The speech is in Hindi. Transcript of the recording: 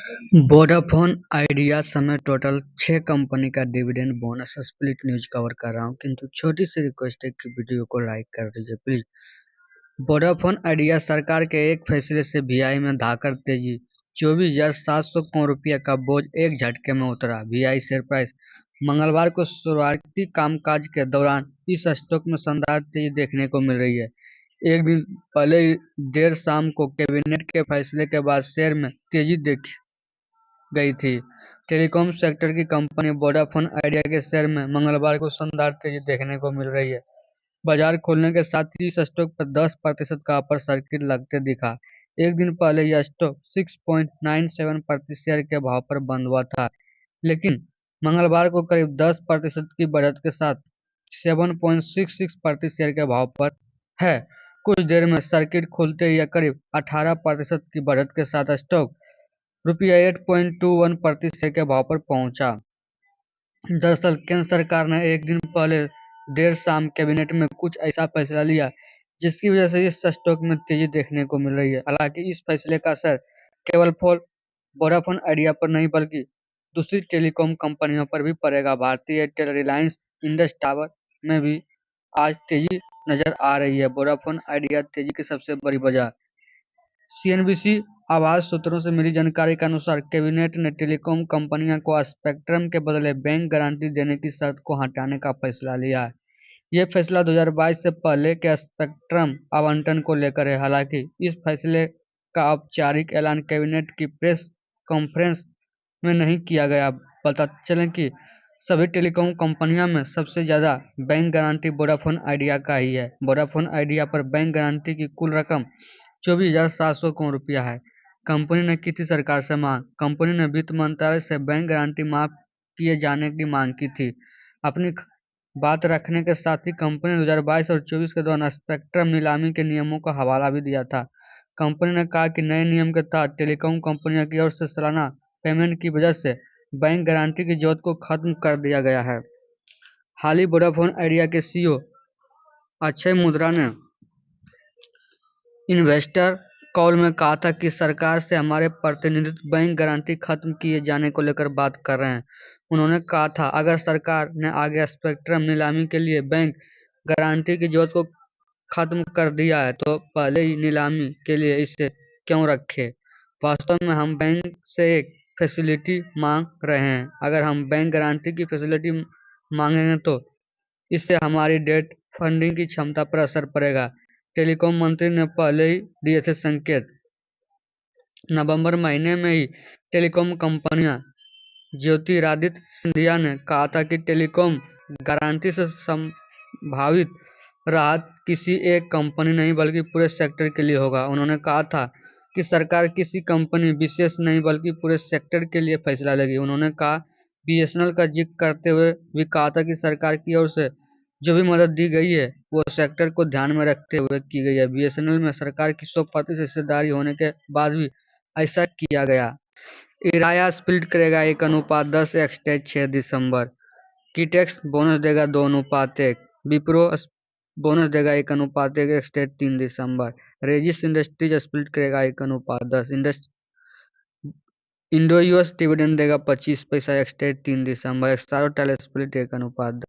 वोडाफोन आइडिया समेत टोटल 6 कंपनी का dividend bonus split news cover कर रहा हूं, किंतु छोटी सी रिक्वेस्ट है कि वीडियो को लाइक कर दीजिए प्लीज। वोडाफोन आइडिया सरकार के एक फैसले से वीआई में धाकर तेजी। 24,700 करोड़ रुपया का बोझ एक झटके में उतरा। वीआई शेयर प्राइस मंगलवार को शुरुआती कामकाज के दौरान इस स्टॉक में शानदार तेजी देखने को मिल रही है। एक दिन पहले देर शाम को कैबिनेट के फैसले के बाद शेयर में तेजी देखी गई थी। टेलीकॉम सेक्टर की कंपनी वोडाफोन आइडिया के शेयर में मंगलवार को शानदार तेजी देखने को मिल रही है। बाजार खोलने के साथ ही इस स्टॉक पर 10% का अपर सर्किट लगते दिखा। एक दिन पहले यह स्टॉक 6.97 प्रति शेयर के भाव पर बंद हुआ था, लेकिन मंगलवार को करीब 10% की बढ़त के साथ 7.66 प्रति शेयर के भाव पर है। कुछ देर में सर्किट खुलते ही यह करीब 18% की बढ़त के साथ स्टॉक ₹8.21 प्रति शेयर के भाव पर पहुंचा। दरअसल केंद्र सरकार ने एक दिन पहले देर शाम कैबिनेट में कुछ ऐसा फैसला लिया जिसकी वजह से इस स्टॉक में तेजी देखने को मिल रही है। हालांकि इस फैसले का असर केवल वोडाफोन आइडिया पर नहीं बल्कि दूसरी टेलीकॉम कंपनियों पर भी पड़ेगा। भारतीय एयरटेल, रिलायंस, इंडस टावर में भी आज तेजी नजर आ रही है। वोडाफोन आइडिया तेजी की सबसे बड़ी वजह सीएनबीसी आवाज सूत्रों से मिली जानकारी के अनुसार कैबिनेट ने टेलीकॉम कंपनियों को स्पेक्ट्रम के बदले बैंक गारंटी देने की शर्त को हटाने का फैसला लिया है। यह फैसला 2022 से पहले के स्पेक्ट्रम आवंटन को लेकर है। हालांकि इस फैसले का औपचारिक ऐलान कैबिनेट की प्रेस कॉन्फ्रेंस में नहीं किया गया। पता चले कि सभी टेलीकॉम कंपनियों में सबसे ज्यादा बैंक गारंटी वोडाफोन आइडिया का ही है। वोडाफोन आइडिया पर बैंक गारंटी की कुल रकम 24,700 करोड़ रुपया है। कंपनी ने की थी सरकार से मांग। कंपनी ने वित्त मंत्रालय से बैंक गारंटी माफ किए जाने की मांग की थी। अपनी बात रखने के साथ ही कंपनी ने 2022 और 24 के दौरान स्पेक्ट्रम नीलामी के नियमों का हवाला भी दिया था। कंपनी ने कहा कि नए नियम के तहत टेलीकॉम कंपनियों की ओर से सालाना पेमेंट की वजह से बैंक गारंटी की जरूरत को खत्म कर दिया गया है। हाल ही वोडाफोन आइडिया के सीईओ अक्षय मुद्रा ने इन्वेस्टर कॉल में कहा था कि सरकार से हमारे प्रतिनिधित्व बैंक गारंटी खत्म किए जाने को लेकर बात कर रहे हैं। उन्होंने कहा था, अगर सरकार ने आगे स्पेक्ट्रम नीलामी के लिए बैंक गारंटी की जरूरत को खत्म कर दिया है तो पहले ही नीलामी के लिए इसे क्यों रखे। वास्तव में हम बैंक से एक फैसिलिटी मांग रहे हैं। अगर हम बैंक गारंटी की फैसिलिटी मांगेंगे तो इससे हमारी डेट फंडिंग की क्षमता पर असर पड़ेगा। टेलीकॉम मंत्री ने पहले ही दिए थे संकेत। नवंबर महीने में ही टेलीकॉम कंपनियां ज्योतिरादित्य सिंधिया ने कहा था कि टेलीकॉम गारंटी से संभावित राहत किसी एक कंपनी नहीं बल्कि पूरे सेक्टर के लिए होगा। उन्होंने कहा था कि सरकार किसी कंपनी विशेष नहीं बल्कि पूरे सेक्टर के लिए फैसला लेगी। उन्होंने कहा बीएसएनएल का जिक्र करते हुए भी कहा था कि सरकार की ओर से जो भी मदद दी गई है वो सेक्टर को ध्यान में रखते हुए की गई है। बीएसएनएल में सरकार की 100% हिस्सेदारी होने के बाद भी ऐसा किया गया। इराया स्प्लिट करेगा 1:10 एक्सटेज 6 दिसंबर। कीटेक्स बोनस देगा 2:1। विप्रो बोनस देगा 1:1 एक्सटेज 3 दिसंबर। रेजिस इंडस्ट्रीज स्प्लिट करेगा 1:10। इंडो यूएस डिविडेंड देगा 25 पैसा एक्सटेज 3 दिसंबर। एक्सारो टाइल स्प्लिट 1:10।